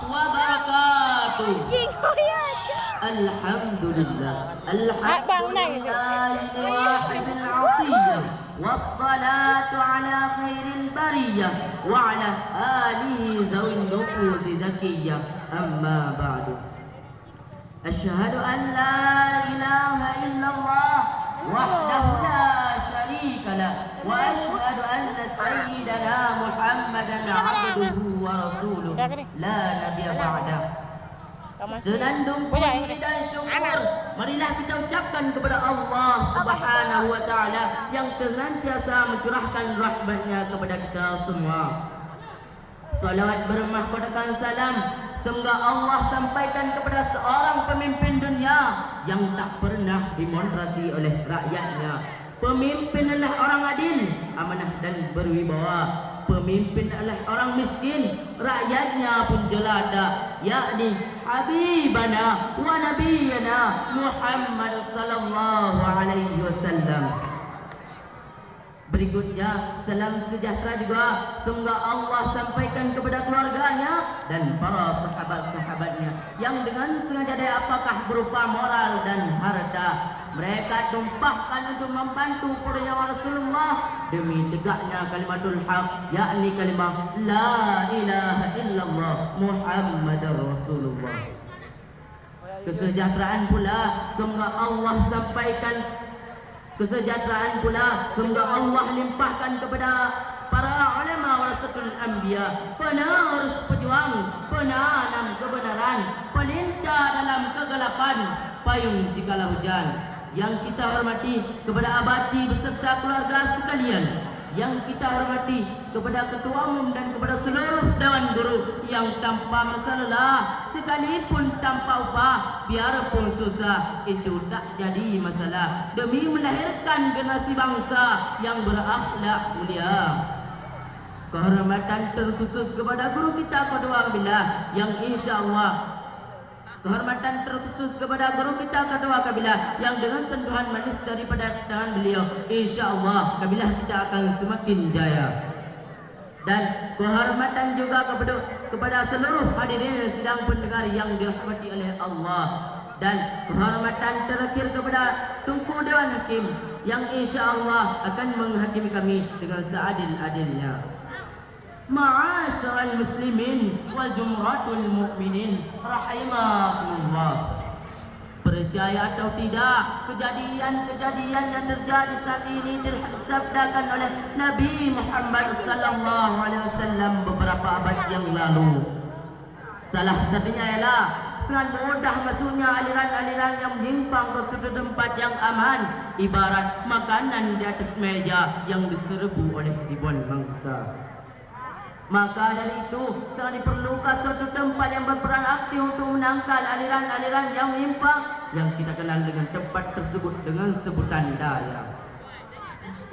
wabarakatuh. Alhamdulillah. Alhamdulillahil wahidil atiyah. Wassalatu ala khairil bariyah wa ala alihi zawin nufuzi zakiyah. Amma ba'du. Asyhadu an la ilaha illallah wahdahu la syarika lah wa asyhadu anna sayyidana Muhammadan abduhu wa rasuluh la nabiyya ba'dah. Senandung puji dan syukur marilah kita ucapkan kepada Allah Subhanahu wa taala yang senantiasa mencurahkan rahmat-Nya kepada kita semua. Salawat bermahkotakan salam semoga Allah sampaikan kepada seorang pemimpin dunia yang tak pernah dimonstrasi oleh rakyatnya. Pemimpin adalah orang adil, amanah dan berwibawa. Pemimpin adalah orang miskin, rakyatnya pun jelada, yakni Habibana wa Nabiyana Muhammad sallallahu alaihi wasallam. Berikutnya salam sejahtera juga semoga Allah sampaikan kepada keluarganya dan para sahabat-sahabatnya yang dengan sengaja daya apakah berupa moral dan harta mereka tumpahkan untuk membantu para Rasulullah demi tegaknya kalimatul haq, yakni kalimah la ilaha illallah Muhammadar Rasulullah. Kesejahteraan pula semoga Allah sampaikan kesejahteraan pula semoga Allah limpahkan kepada para ulama warasatul anbiya, penerus pejuang, penanam kebenaran, pelintah dalam kegelapan, payung jikalau hujan. Yang kita hormati kepada abadi beserta keluarga sekalian, yang kita hormati kepada ketua umum dan kepada seluruh dewan guru yang tanpa masalah sekalipun tanpa upah biarpun susah itu tak jadi masalah demi melahirkan generasi bangsa yang berakhlak mulia. Kehormatan terkhusus kepada guru kita kedua kabilah yang insyaallah kehormatan terkhusus kepada guru kita kedua kabilah yang dengan sentuhan manis daripada tangan beliau insyaallah kabilah kita akan semakin jaya. Dan kehormatan juga kepada seluruh hadirin sidang pendengar yang dirahmati oleh Allah. Dan kehormatan terakhir kepada Tunku Dewan Hakim yang insyaallah akan menghakimi kami dengan seadil-adilnya. Ma'asyiral muslimin wal jumratul mu'minin rahimakumullah. Percaya atau tidak, kejadian-kejadian yang terjadi saat ini disabdakan oleh Nabi Muhammad sallallahu alaihi wasallam beberapa abad yang lalu. Salah satunya ialah sangat mudah masuknya aliran-aliran yang menyimpang ke sudut tempat yang aman, ibarat makanan di atas meja yang diserbu oleh ribuan bangsa. Maka dari itu sangat diperlukan suatu tempat yang berperan aktif untuk menangkal aliran-aliran yang menyimpang yang kita kenal dengan tempat tersebut dengan sebutan daya.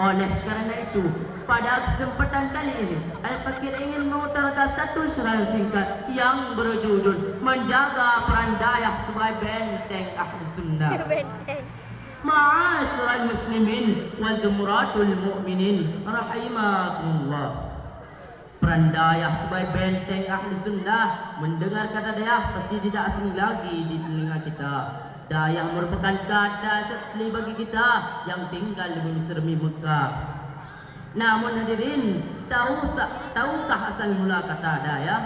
Oleh kerana itu pada kesempatan kali ini Al-Fakir ingin mengutarakan satu syarah singkat yang berjudul menjaga peran daya sebagai benteng ahli sunnah. Ma'asyiral muslimin wal jumratul mu'minin rahimakumullah. Peran dayah sebagai benteng ahli sunnah. Mendengar kata dayah pasti tidak asing lagi di telinga kita. Dayah merupakan kata asli bagi kita yang tinggal di bumi sermi Mekah. Namun hadirin, tahukah asal mula kata dayah?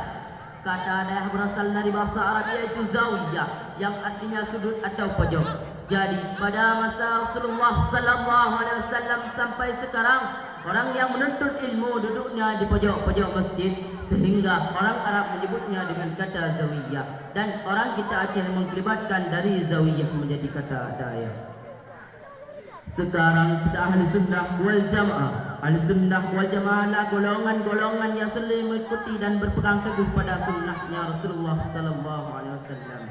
Kata dayah berasal dari bahasa Arab iaitu zawiyah yang artinya sudut atau pojok. Jadi pada masa Rasulullah sallallahu alaihi wasallam sampai sekarang orang yang menuntut ilmu duduknya di pojok-pojok masjid sehingga orang Arab menyebutnya dengan kata zawiyah dan orang kita Aceh mengkelibatkan dari zawiyah menjadi kata dayah. Sekarang kita ahli sunnah wal jamaah. Ahli sunnah wal jamaah adalah golongan-golongan yang selalu mengikuti dan berpegang teguh pada sunnahnya Rasulullah sallallahu alaihi wasallam.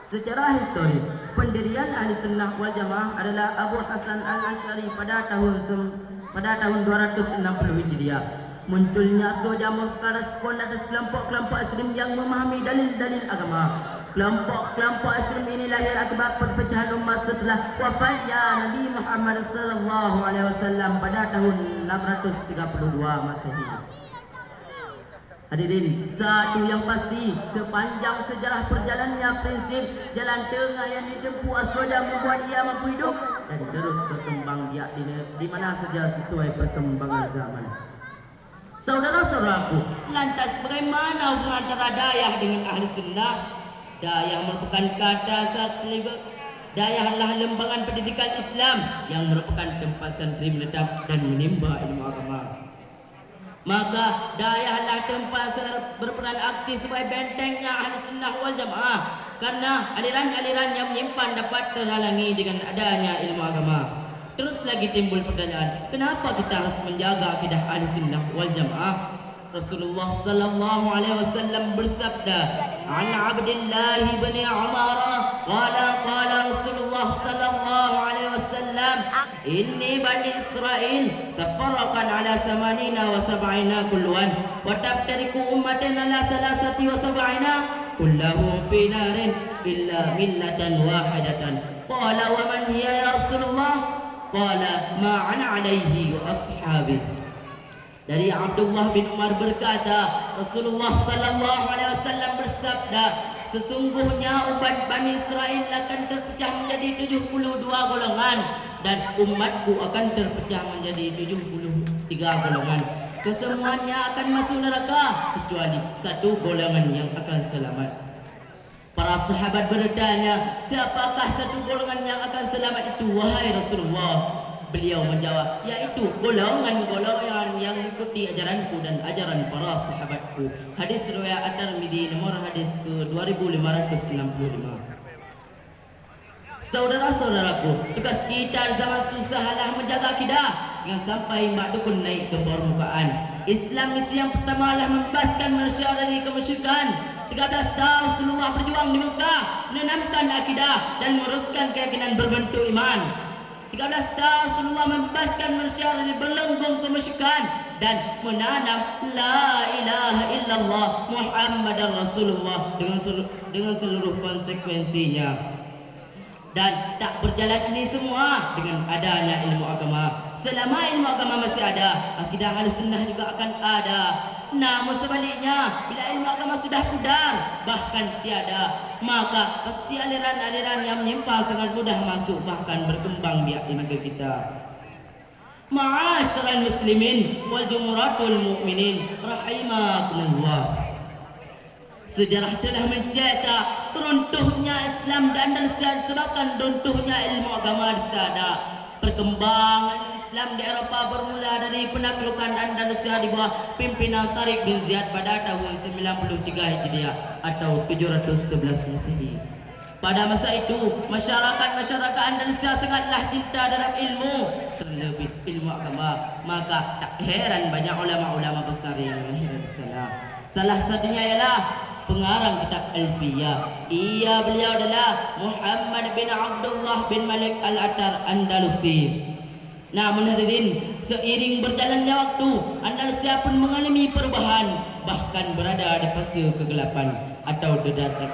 Secara historis, pendirian ahli sunnah wal jamaah adalah Abu Hasan al-Asy'ari pada tahun 260 Hijriah. Munculnya sojamur respon atas kelompok-kelompok ekstrem yang memahami dalil-dalil agama. Kelompok-kelompok ekstrem ini lahir akibat perpecahan umat setelah wafatnya Nabi Muhammad sallallahu alaihi wasallam pada tahun 632 Masehi. Hadirin, satu yang pasti, sepanjang sejarah perjalanannya prinsip jalan tengah yang ditempuh aswaja membuat ia mampu hidup dan terus berkembang di mana saja sesuai perkembangan zaman. Saudara-saudaraku, lantas bagaimana hubungan antara Dayah dengan ahli sunnah? Dayah merupakan kata sartlibak. Dayah adalah lembaga pendidikan Islam yang merupakan tempat santri menetap dan menimba ilmu agama. Maka Dayah adalah tempat berperan aktif sebagai bentengnya ahli sunnah wal jamaah, karena aliran-aliran yang menyimpan dapat terhalangi dengan adanya ilmu agama. Terus lagi timbul pertanyaan, kenapa kita harus menjaga akidah ahli sunnah wal jamaah? Rasulullah sallallahu alaihi wasallam bersabda, "An Abdullah bin Umar qala Rasulullah sallallahu alaihi wasallam, inni bani Israil tafarraqan ala 80 wa 70 kulluan wa taftariqu ummatan ala 73 wa 70 kulluhum fi narin illa millatan wahidatan." Qala wa man hiya ya Rasulullah? Qala ma ana alaihi wa ashabi. Dari Abdullah bin Umar berkata, Rasulullah sallallahu alaihi wasallam bersabda, sesungguhnya umat Bani Israel akan terpecah menjadi 72 golongan dan umatku akan terpecah menjadi 73 golongan. Kesemuanya akan masuk neraka kecuali satu golongan yang akan selamat. Para sahabat bertanya, siapakah satu golongan yang akan selamat itu wahai Rasulullah? Beliau menjawab, yaitu golongan-golongan yang mengikuti ajaranku dan ajaran para sahabatku. Hadis riwayat At-Tirmidzi nomor hadis ke 2565. Saudara-saudaraku, tugas kita zaman susah adalah menjaga akidah yang sampai mak dukun naik ke permukaan. Islam misi yang pertama adalah membebaskan manusia dari kemusyrikan. 13 tahun Rasulullah berjuang di Mekah, menanamkan akidah dan menguruskan keyakinan berbentuk iman. 13 tahun Rasulullah membebaskan manusia dari berlenggung kemusyrikan dan menanam la ilaha illallah Muhammadar Rasulullah dengan seluruh konsekuensinya. Dan tak berjalan ini semua dengan adanya ilmu agama. Selama ilmu agama masih ada, akidah Ahlussunnah juga akan ada. Namun sebaliknya, bila ilmu agama sudah pudar, bahkan tiada, maka pasti aliran-aliran yang menyimpang sangat mudah masuk bahkan berkembang biak di negeri kita. Ma'asyiral muslimin wal jumhuratul mu'minin rahimakumullah. Sejarah telah mencetak runtuhnya Islam dan Andalusia disebabkan runtuhnya ilmu agama di sana. Perkembangan Islam di Eropah bermula dari penaklukan Andalusia di bawah pimpinan Tariq bin Ziyad pada tahun 93 Hijriah atau 711 Masehi. Pada masa itu, masyarakat Andalusia sangatlah cinta dalam ilmu, terlebih ilmu agama. Maka tak heran banyak ulama-ulama besar yang lahir di sana. Salah satunya ialah pengarang kitab Alfiyah. Beliau adalah Muhammad bin Abdullah bin Malik Al-Attar Andalusi. Namun hadirin, seiring berjalannya waktu, Andalusia pun mengalami perubahan, bahkan berada di fase kegelapan atau dedadak.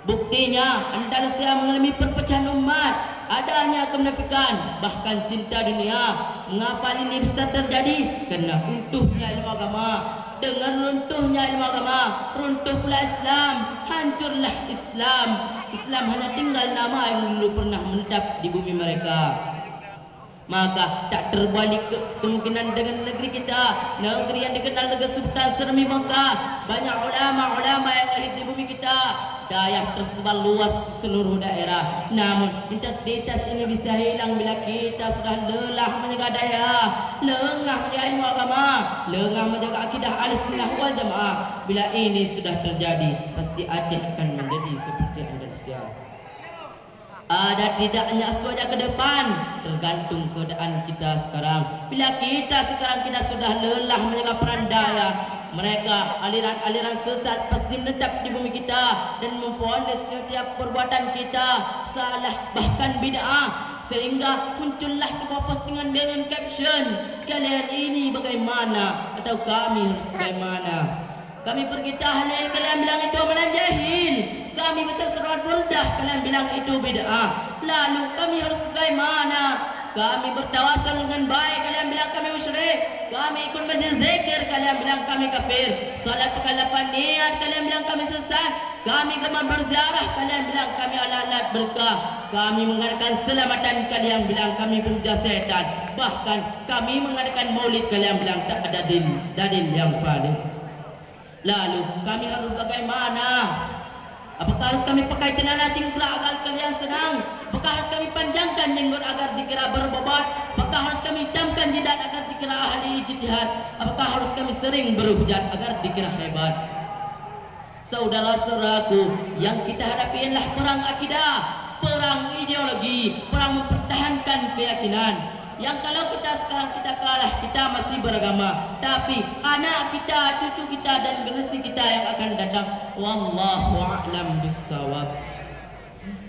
Buktinya, Andalusia mengalami perpecahan umat, adanya kemunafikan, bahkan cinta dunia. Mengapa ini bisa terjadi? Karena runtuhnya ilmu agama. Dengan runtuhnya ilmu agama, runtuh pula Islam, hancurlah Islam. Islam hanya tinggal nama yang dulu pernah menetap di bumi mereka. Maka tak terbalik kemungkinan dengan negeri kita, negeri yang dikenal dengan sebutan Sermi Mekah. Banyak ulama-ulama yang lahir di bumi kita. Dayah tersebar luas di seluruh daerah. Namun identitas ini bisa hilang bila kita sudah lelah menjaga dayah, lengah menjaga ilmu agama, lengah menjaga akidah Ahlussunnah wal Jamaah. Bila ini sudah terjadi, pasti Aceh akan menjadi seperti Indonesia. Ada tidaknya aswaja ke depan tergantung keadaan kita sekarang. Bila kita sekarang sudah lelah menjaga peran dayah, mereka aliran-aliran sesat pasti menetap di bumi kita dan memfonis setiap perbuatan kita salah bahkan bid'ah, sehingga muncullah sebuah postingan dengan caption, kalian ini bagaimana atau kami harus bagaimana. Kami pergi tahlil, kalian bilang itu amalan jahil. Kami baca surat Muldah, kalian bilang itu bid'ah. Lalu kami harus bagaimana? Kami bertawasul dengan baik, kalian bilang kami musyrik. Kami ikut majlis zikir, kalian bilang kami kafir. Salat kekalapan niat, kalian bilang kami sesat. Kami gemar berziarah, kalian bilang kami alat-alat berkah. Kami mengadakan selamatan, kalian bilang kami pemuja setan. Bahkan kami mengadakan maulid, kalian bilang tak ada dalil yang valid. Lalu kami harus bagaimana? Apakah harus kami pakai celana cingkrang agar kalian senang? Apakah harus kami panjangkan jenggot agar dikira berbobot? Apakah harus kami hitamkan jidat agar dikira ahli ijtihad? Apakah harus kami sering berhujat agar dikira hebat? Saudara-saudaraku, yang kita hadapi adalah perang akidah, perang ideologi, perang mempertahankan keyakinan. Yang kalau kita sekarang kita kalah, kita masih beragama, tapi anak kita, cucu kita dan generasi kita yang akan datang, wallahu a'lam bissawab.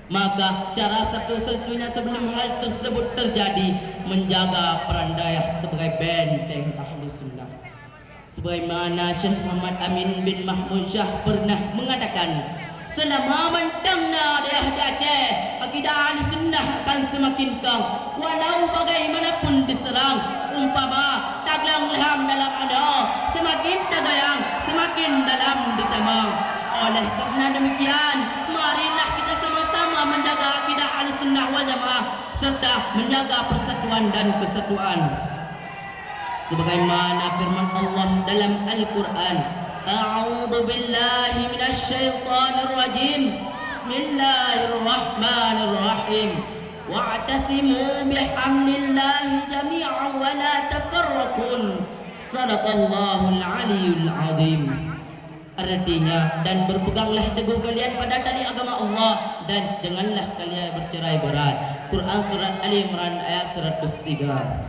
Maka cara satu-satunya sebelum hal tersebut terjadi, menjaga peran dayah sebagai benteng ahli sunnah. Sebagaimana Syekh Muhammad Amin bin Mahmud Shah pernah mengatakan, selama mentangnya dayah di Aceh, akidah ahli sunnah akan semakin kau, walau bagaimanapun diserang. Umpama taglang leham dalam ana, semakin tagayang, semakin dalam ditamang. Oleh karena demikian, marilah kita sama-sama menjaga akidah ahli sunnah wal jamaah serta menjaga persatuan dan kesatuan. Sebagaimana firman Allah dalam Al-Quran, A'udzu billahi minasy syaithanir rajim. Bismillahirrahmanirrahim. Wa'tasimu bihamdillahi jami'an wa la tafarraqun. Shadaqallahul aliyyul azim. Artinya, dan berpeganglah teguh kalian pada tali agama Allah dan janganlah kalian bercerai berai. Quran surat Ali Imran ayat 103.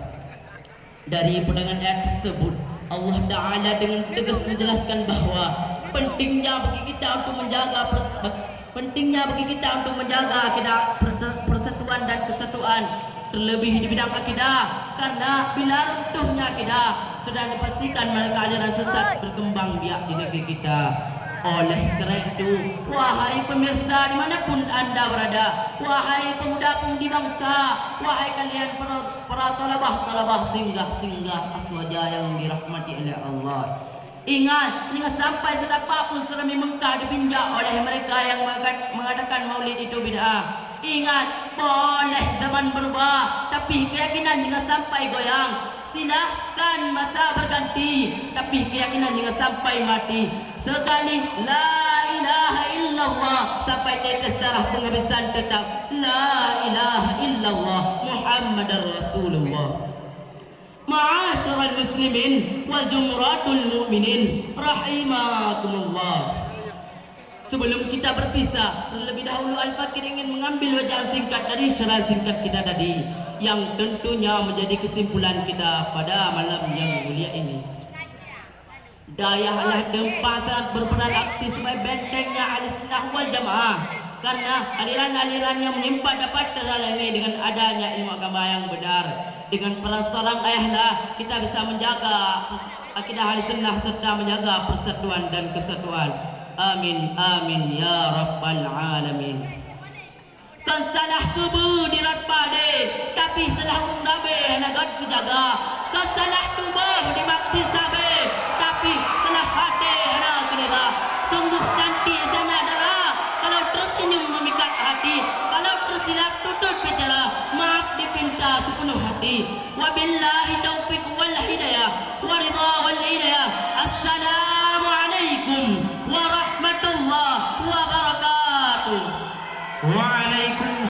Dari pandangan ayat tersebut, Allah Ta'ala dengan tegas menjelaskan bahawa pentingnya bagi kita untuk menjaga akidah persatuan dan kesatuan, terlebih di bidang akidah, karena bila runtuhnya akidah sudah dipastikan mereka aliran sesat berkembang biak di negeri kita. Oleh kerana itu, wahai pemirsa dimanapun anda berada, wahai pemuda-pemudi bangsa, wahai kalian para talabah singgah aswaja yang dirahmati oleh Allah, ingat sampai sedapa pun serami Mekah dipinjak oleh mereka yang mengadakan maulid itu bid'ah. Ingat, boleh zaman berubah, tapi keyakinan jangan sampai goyang. Silahkan masa berganti, tapi keyakinan jangan sampai mati. Sekali la ilaha illallah sampai tetes darah penghabisan, tetap la ilaha illallah Muhammadar Rasulullah. Ma'asyiral muslimin wal jumratul mu'minin rahimakumullah. Sebelum kita berpisah, terlebih dahulu Al-Fakir ingin mengambil wajah singkat dari syarah singkat kita tadi, yang tentunya menjadi kesimpulan kita pada malam yang mulia ini. Dayahlah dempa sangat berperan aktif sebagai bentengnya ahli sunnah wal jamaah, karena aliran-aliran yang menyimpang dapat terhalangi dengan adanya ilmu agama yang benar. Dengan peran seorang ayahlah kita bisa menjaga akidah ahli sunnah serta menjaga persatuan dan kesatuan. Amin amin ya rabbal alamin. Kan salah tubuh dirat pade, tapi salah undabe nagat kujaga. Kan salah tubuh dimaksud sabe, tapi salah hati hana kinira. Sungguh cantik sana darah, kalau tersenyum memikat hati, kalau tersilap tutup bicara, maaf dipinta sepenuh hati. Wabillahi taufiq wal hidayah, waridha wal hidayah. Assalamualaikum warahmatullahi wabarakatuh. Waalaikumsalam.